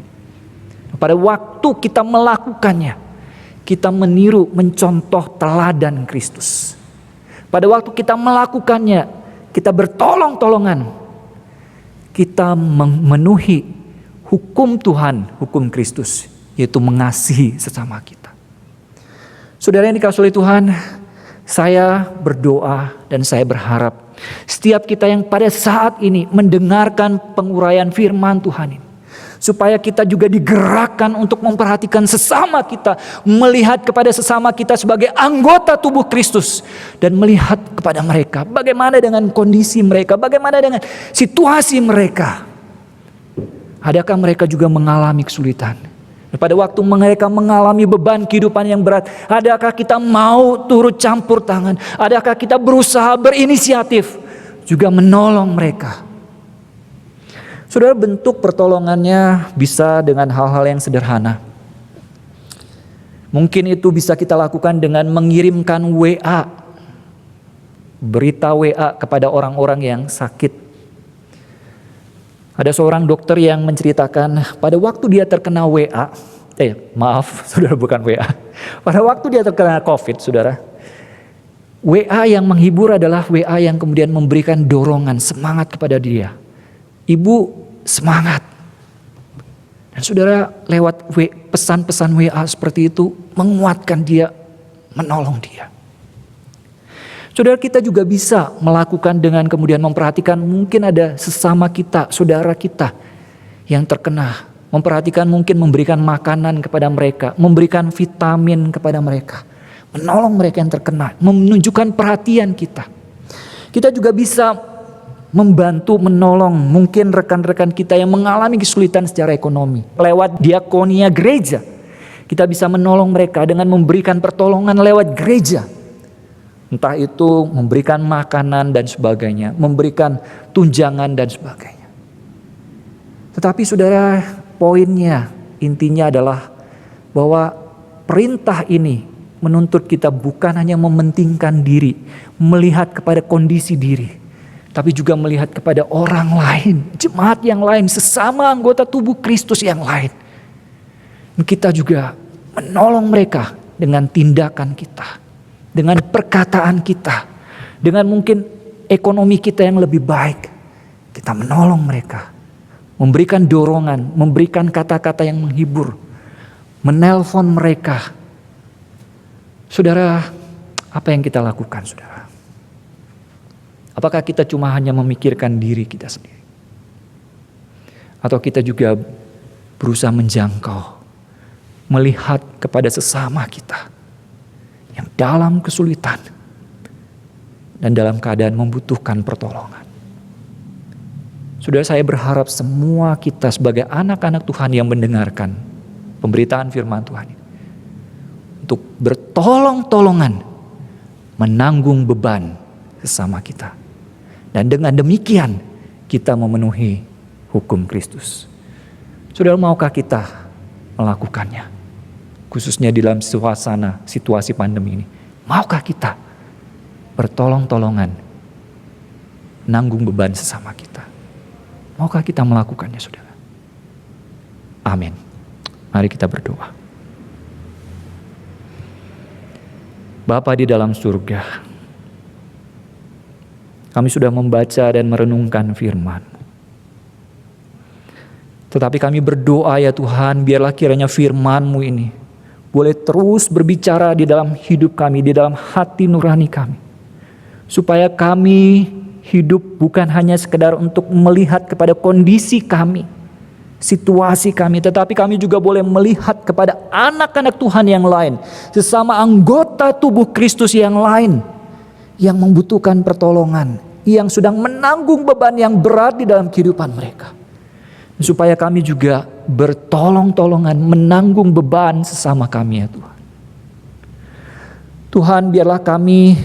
Pada waktu kita melakukannya, kita meniru, mencontoh teladan Kristus. Pada waktu kita melakukannya, kita bertolong-tolongan, kita memenuhi hukum Tuhan, hukum Kristus, yaitu mengasihi sesama kita. Saudara yang dikasihi oleh Tuhan, saya berdoa dan saya berharap setiap kita yang pada saat ini mendengarkan penguraian firman Tuhan ini, supaya kita juga digerakkan untuk memperhatikan sesama kita, melihat kepada sesama kita sebagai anggota tubuh Kristus, dan melihat kepada mereka bagaimana dengan kondisi mereka, bagaimana dengan situasi mereka. Adakah mereka juga mengalami kesulitan? Pada waktu mereka mengalami beban kehidupan yang berat, adakah kita mau turut campur tangan? Adakah kita berusaha berinisiatif juga menolong mereka? Saudara, bentuk pertolongannya bisa dengan hal-hal yang sederhana. Mungkin itu bisa kita lakukan dengan mengirimkan WA, berita WA kepada orang-orang yang sakit. Ada seorang dokter yang menceritakan pada waktu dia terkena saudara, bukan WA. Pada waktu dia terkena COVID, saudara, WA yang menghibur adalah WA yang kemudian memberikan dorongan, semangat kepada dia. Ibu semangat. Dan saudara, lewat pesan-pesan WA seperti itu menguatkan dia, menolong dia. Saudara, kita juga bisa melakukan dengan kemudian memperhatikan mungkin ada sesama kita, saudara kita yang terkena. Memperhatikan mungkin memberikan makanan kepada mereka, memberikan vitamin kepada mereka. Menolong mereka yang terkena, menunjukkan perhatian kita. Kita juga bisa membantu, menolong mungkin rekan-rekan kita yang mengalami kesulitan secara ekonomi. Lewat diakonia gereja, kita bisa menolong mereka dengan memberikan pertolongan lewat gereja. Entah itu memberikan makanan dan sebagainya, memberikan tunjangan dan sebagainya. Tetapi saudara, poinnya, intinya adalah bahwa perintah ini menuntut kita bukan hanya mementingkan diri, melihat kepada kondisi diri, tapi juga melihat kepada orang lain, jemaat yang lain, sesama anggota tubuh Kristus yang lain. Kita juga menolong mereka dengan tindakan kita, dengan perkataan kita, dengan mungkin ekonomi kita yang lebih baik. Kita menolong mereka, memberikan dorongan, memberikan kata-kata yang menghibur, menelpon mereka. Saudara, apa yang kita lakukan, saudara? Apakah kita cuma hanya memikirkan diri kita sendiri? Atau kita juga berusaha menjangkau, melihat kepada sesama kita yang dalam kesulitan dan dalam keadaan membutuhkan pertolongan? Saudara, saya berharap semua kita sebagai anak-anak Tuhan yang mendengarkan pemberitaan firman Tuhan ini. Untuk bertolong-tolongan menanggung beban sesama kita. Dan dengan demikian kita memenuhi hukum Kristus. Saudara, maukah kita melakukannya? Khususnya dalam suasana situasi pandemi ini. Maukah kita bertolong-tolongan menanggung beban sesama kita? Maukah kita melakukannya, saudara? Amin. Mari kita berdoa. Bapa di dalam surga, kami sudah membaca dan merenungkan firman. Tetapi kami berdoa ya Tuhan, biarlah kiranya firman-Mu ini boleh terus berbicara di dalam hidup kami, di dalam hati nurani kami. Supaya kami hidup bukan hanya sekedar untuk melihat kepada kondisi kami, situasi kami, tetapi kami juga boleh melihat kepada anak-anak Tuhan yang lain, sesama anggota tubuh Kristus yang lain, yang membutuhkan pertolongan, yang sedang menanggung beban yang berat di dalam kehidupan mereka. Supaya kami juga bertolong-tolongan menanggung beban sesama kami ya Tuhan. Tuhan, biarlah kami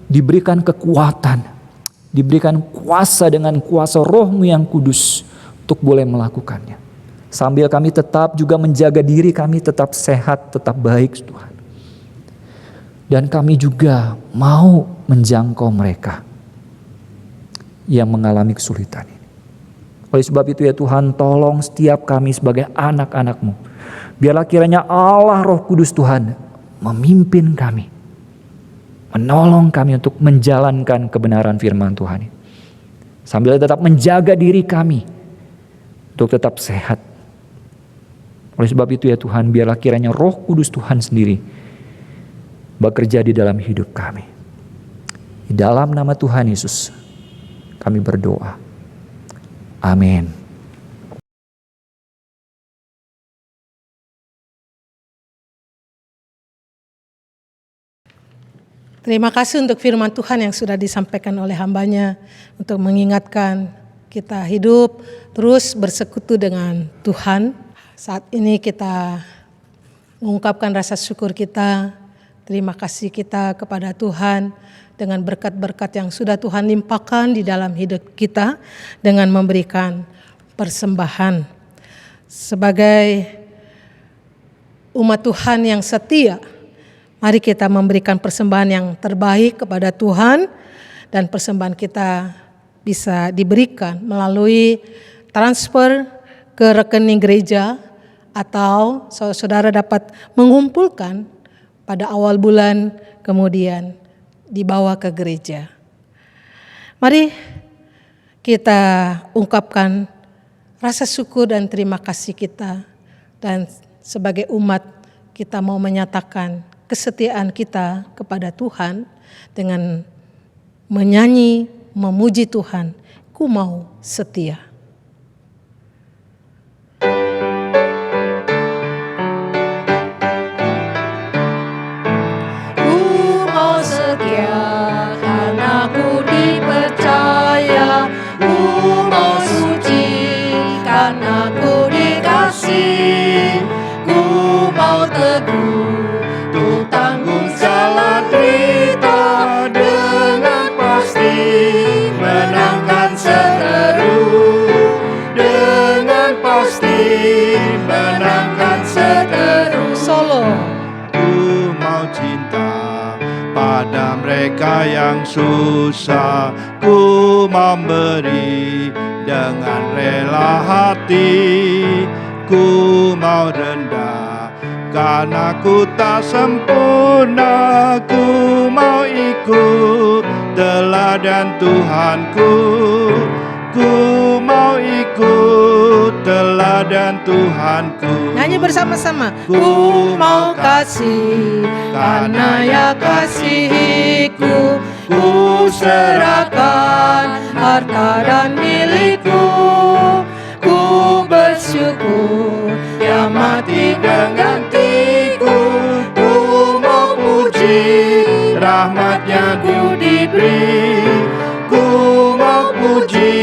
diberikan kekuatan, diberikan kuasa dengan kuasa Roh-Mu yang kudus untuk boleh melakukannya. Sambil kami tetap juga menjaga diri kami tetap sehat, tetap baik Tuhan. Dan kami juga mau menjangkau mereka yang mengalami kesulitan ini. Oleh sebab itu ya Tuhan, tolong setiap kami sebagai anak-anak-Mu. Biarlah kiranya Allah Roh Kudus Tuhan memimpin kami, menolong kami untuk menjalankan kebenaran firman Tuhan ini. Sambil tetap menjaga diri kami untuk tetap sehat. Oleh sebab itu ya Tuhan, biarlah kiranya Roh Kudus Tuhan sendiri bekerja di dalam hidup kami. Di dalam nama Tuhan Yesus kami berdoa. Amin. Terima kasih untuk firman Tuhan yang sudah disampaikan oleh hamba-Nya untuk mengingatkan kita hidup terus bersekutu dengan Tuhan. Saat ini kita mengungkapkan rasa syukur kita, terima kasih kita kepada Tuhan dengan berkat-berkat yang sudah Tuhan limpahkan di dalam hidup kita dengan memberikan persembahan. Sebagai umat Tuhan yang setia, mari kita memberikan persembahan yang terbaik kepada Tuhan, dan persembahan kita bisa diberikan melalui transfer ke rekening gereja, atau saudara dapat mengumpulkan pada awal bulan kemudian dibawa ke gereja. Mari kita ungkapkan rasa syukur dan terima kasih kita, dan sebagai umat kita mau menyatakan kesetiaan kita kepada Tuhan dengan menyanyi, memuji Tuhan. Ku mau setia. Mereka yang susah, ku memberi dengan rela hati. Ku mau rendah karena ku tak sempurna. Ku mau ikut teladan Tuhanku. Ku mau ikut teladan Tuhanku. Nyanyi bersama-sama. Ku mau kasih karena Ya kasihiku. Ku serahkan harta dan milikku. Ku bersyukur Ya mati menggantiku. Ku mau puji rahmat-Nya ku diberi. Ku mau puji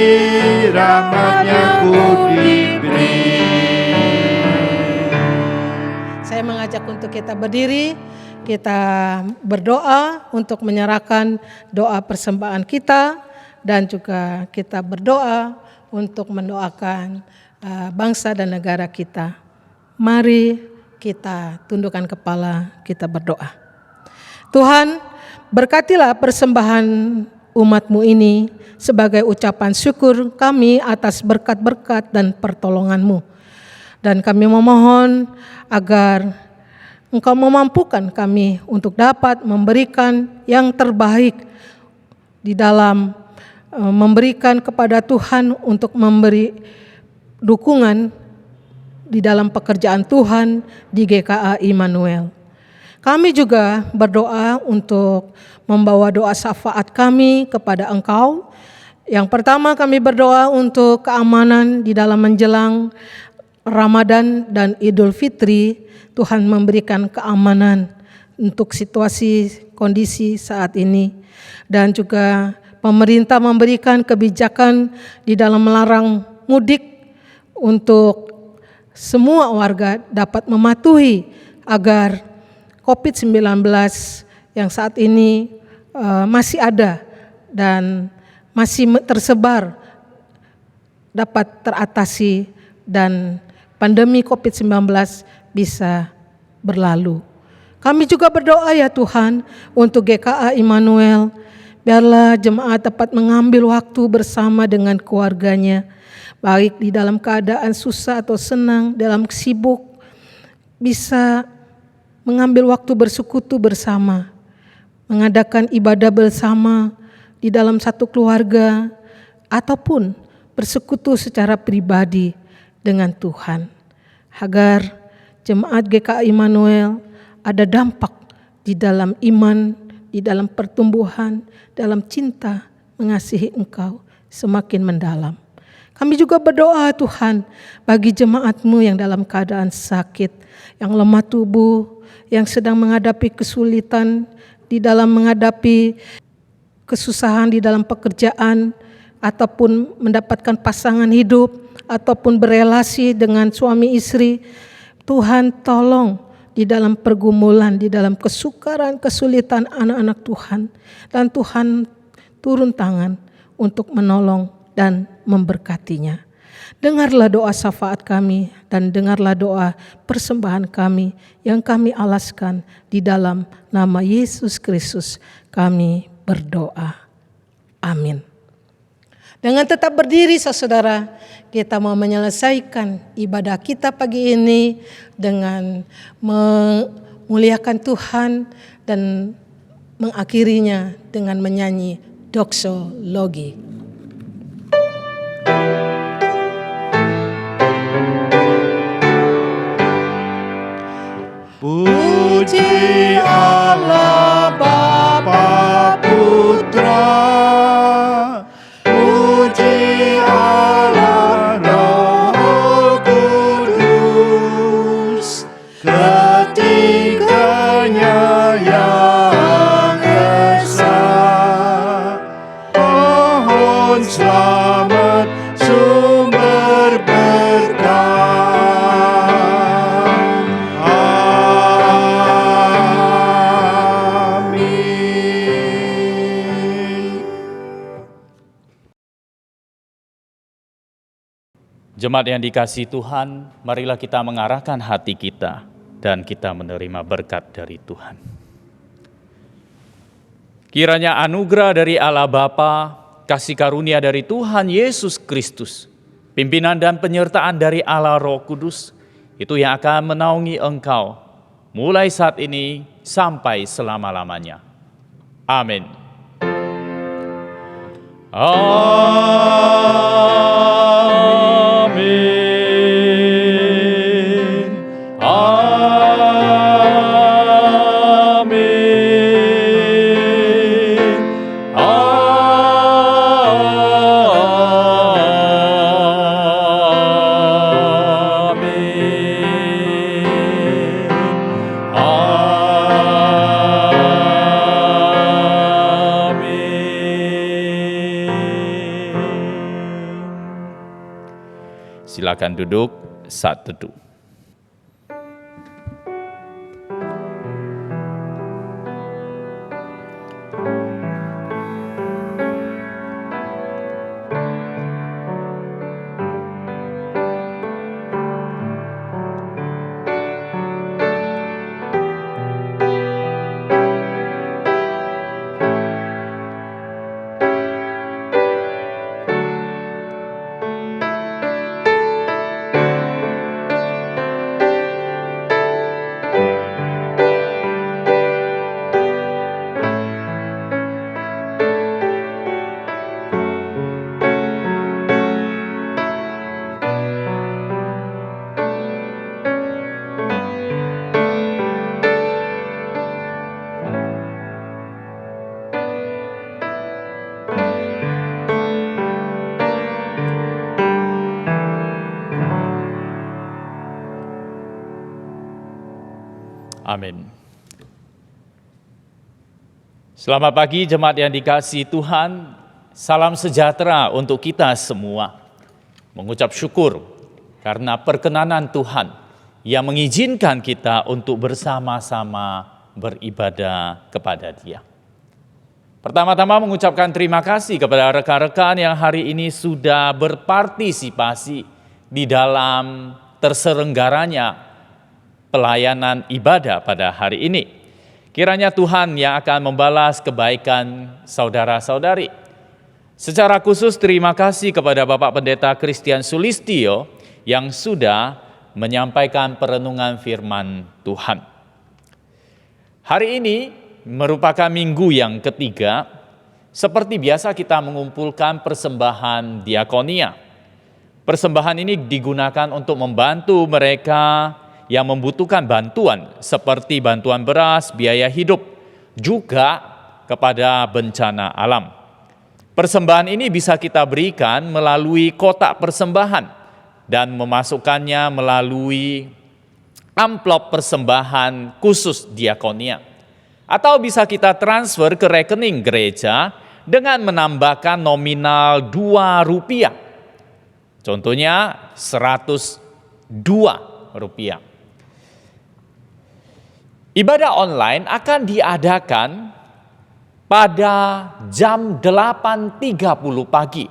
rahmat-Nya ku diberi. mengajak untuk kita berdiri, kita berdoa untuk menyerahkan doa persembahan kita, dan juga kita berdoa untuk mendoakan bangsa dan negara kita. Mari kita tundukkan kepala, kita berdoa. Tuhan, berkatilah persembahan umat-Mu ini sebagai ucapan syukur kami atas berkat-berkat dan pertolongan-Mu. Dan kami memohon agar Engkau memampukan kami untuk dapat memberikan yang terbaik di dalam memberikan kepada Tuhan, untuk memberi dukungan di dalam pekerjaan Tuhan di GKA Immanuel. Kami juga berdoa untuk membawa doa syafaat kami kepada Engkau. Yang pertama, kami berdoa untuk keamanan di dalam menjelang Ramadan dan Idul Fitri. Tuhan memberikan keamanan untuk situasi kondisi saat ini, dan juga pemerintah memberikan kebijakan di dalam melarang mudik untuk semua warga dapat mematuhi agar COVID-19 yang saat ini masih ada dan masih tersebar dapat teratasi dan pandemi COVID-19 bisa berlalu. Kami juga berdoa ya Tuhan untuk GKA Immanuel. Biarlah jemaat dapat mengambil waktu bersama dengan keluarganya, baik di dalam keadaan susah atau senang, dalam sibuk, bisa mengambil waktu bersekutu bersama, mengadakan ibadah bersama di dalam satu keluarga, ataupun bersekutu secara pribadi dengan Tuhan. Agar jemaat GKA Immanuel ada dampak di dalam iman, di dalam pertumbuhan, dalam cinta mengasihi Engkau semakin mendalam. Kami juga berdoa Tuhan bagi jemaat-Mu yang dalam keadaan sakit, yang lemah tubuh, yang sedang menghadapi kesulitan di dalam menghadapi kesusahan di dalam pekerjaan, ataupun mendapatkan pasangan hidup, ataupun berelasi dengan suami istri. Tuhan tolong di dalam pergumulan, di dalam kesukaran, kesulitan anak-anak Tuhan. Dan Tuhan turun tangan untuk menolong dan memberkatinya. Dengarlah doa syafaat kami dan dengarlah doa persembahan kami yang kami alaskan di dalam nama Yesus Kristus kami berdoa. Amin. Dengan tetap berdiri saudara, kita mau menyelesaikan ibadah kita pagi ini dengan memuliakan Tuhan dan mengakhirinya dengan menyanyi doksologi. Puji Allah Bapa Putra, puji Allah Roh Kudus, ketiganya yang esa. Pohon selamat sumber berkah. Jemaat yang dikasihi Tuhan, marilah kita mengarahkan hati kita dan kita menerima berkat dari Tuhan. Kiranya anugerah dari Allah Bapa, kasih karunia dari Tuhan Yesus Kristus, pimpinan dan penyertaan dari Allah Roh Kudus, itu yang akan menaungi engkau, mulai saat ini sampai selama-lamanya. Amin. Silakan duduk saat teduh. Amin. Selamat pagi jemaat yang dikasihi Tuhan, salam sejahtera untuk kita semua. Mengucap syukur karena perkenanan Tuhan yang mengizinkan kita untuk bersama-sama beribadah kepada Dia. Pertama-tama mengucapkan terima kasih kepada rekan-rekan yang hari ini sudah berpartisipasi di dalam terselenggaranya pelayanan ibadah pada hari ini. Kiranya Tuhan yang akan membalas kebaikan saudara-saudari. Secara khusus terima kasih kepada Bapak Pendeta Christian Sulistyo yang sudah menyampaikan perenungan firman Tuhan. Hari ini merupakan minggu yang ketiga. Seperti biasa kita mengumpulkan persembahan diakonia. Persembahan ini digunakan untuk membantu mereka yang membutuhkan bantuan seperti bantuan beras, biaya hidup, juga kepada bencana alam. Persembahan ini bisa kita berikan melalui kotak persembahan dan memasukkannya melalui amplop persembahan khusus diakonia. Atau bisa kita transfer ke rekening gereja dengan menambahkan nominal Rp2. Contohnya Rp102. Ibadah online akan diadakan pada jam 8.30 pagi.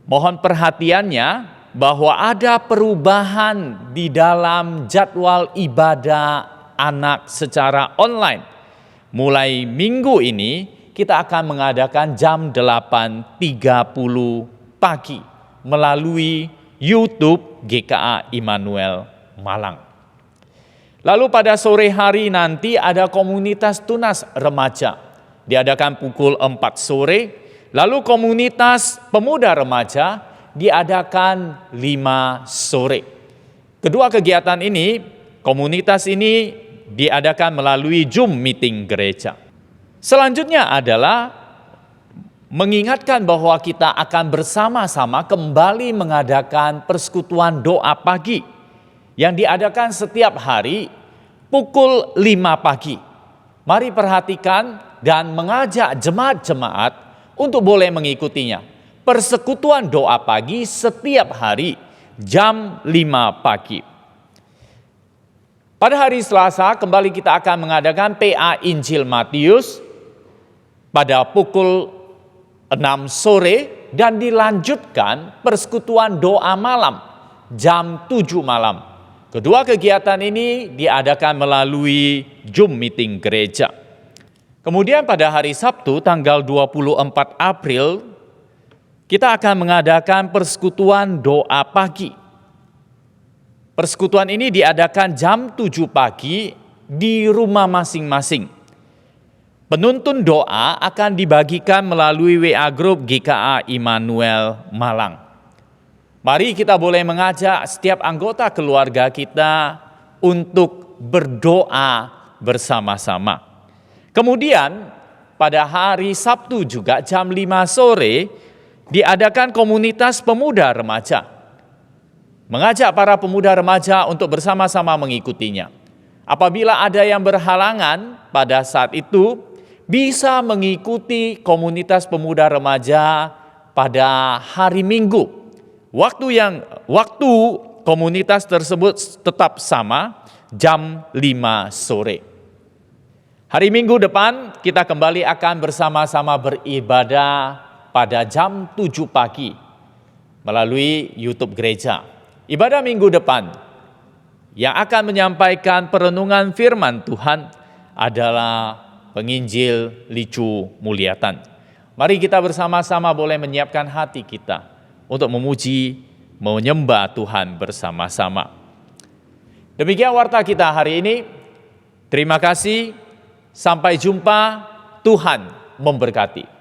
Mohon perhatiannya bahwa ada perubahan di dalam jadwal ibadah anak secara online. Mulai minggu ini kita akan mengadakan jam 8.30 pagi melalui YouTube GKA Immanuel Malang. Lalu pada sore hari nanti ada komunitas tunas remaja. Diadakan pukul 4 sore. Lalu komunitas pemuda remaja diadakan 5 sore. Kedua kegiatan ini, komunitas ini diadakan melalui Zoom meeting gereja. Selanjutnya adalah mengingatkan bahwa kita akan bersama-sama kembali mengadakan persekutuan doa pagi yang diadakan setiap hari pukul 5 pagi. Mari perhatikan dan mengajak jemaat-jemaat untuk boleh mengikutinya. Persekutuan doa pagi setiap hari jam 5 pagi. Pada hari Selasa kembali kita akan mengadakan PA Injil Matius pada pukul 6 sore dan dilanjutkan persekutuan doa malam jam 7 malam. Kedua kegiatan ini diadakan melalui Zoom meeting gereja. Kemudian pada hari Sabtu tanggal 24 April kita akan mengadakan persekutuan doa pagi. Persekutuan ini diadakan jam 7 pagi di rumah masing-masing. Penuntun doa akan dibagikan melalui WA Group GKA Immanuel Malang. Mari kita boleh mengajak setiap anggota keluarga kita untuk berdoa bersama-sama. Kemudian pada hari Sabtu juga jam 5 sore diadakan komunitas pemuda remaja. Mengajak para pemuda remaja untuk bersama-sama mengikutinya. Apabila ada yang berhalangan pada saat itu, bisa mengikuti komunitas pemuda remaja pada hari Minggu. Waktu komunitas tersebut tetap sama, jam 5 sore. Hari Minggu depan kita kembali akan bersama-sama beribadah pada jam 7 pagi melalui YouTube gereja. Ibadah minggu depan yang akan menyampaikan perenungan firman Tuhan adalah penginjil Licu Mulyatan. Mari kita bersama-sama boleh menyiapkan hati kita untuk memuji, menyembah Tuhan bersama-sama. Demikian warta kita hari ini. Terima kasih. Sampai jumpa. Tuhan memberkati.